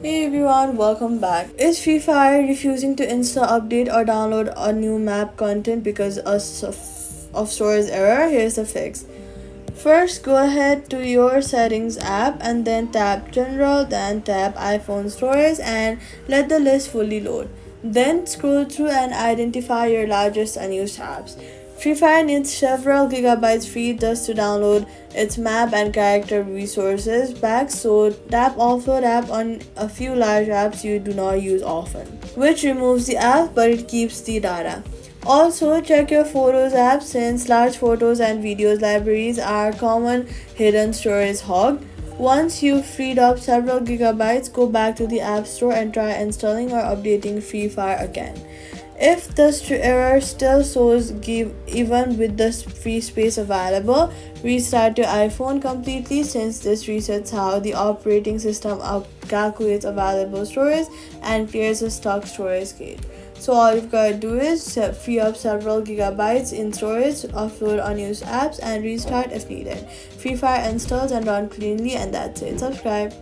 Hey everyone, welcome back. Is Free Fire refusing to install, update, or download a new map content because of storage error? Here's the fix. First, go ahead to your settings app and then tap general, then tap iPhone storage and let the list fully load. Then scroll through and identify your largest unused apps. Free Fire needs several gigabytes free just to download its map and character resources back, so tap offload app on a few large apps you do not use often, which removes the app but it keeps the data. Also, check your Photos app since large photos and videos libraries are common hidden storage hogged. Once you've freed up several gigabytes, go back to the App Store and try installing or updating Free Fire again. If the error still shows give even with the free space available, restart your iPhone completely since this resets how the operating system calculates available storage and clears the stock storage gate. So all you've got to do is free up several gigabytes in storage, offload unused apps, and restart if needed. Free Fire installs and run cleanly, and that's it. Subscribe.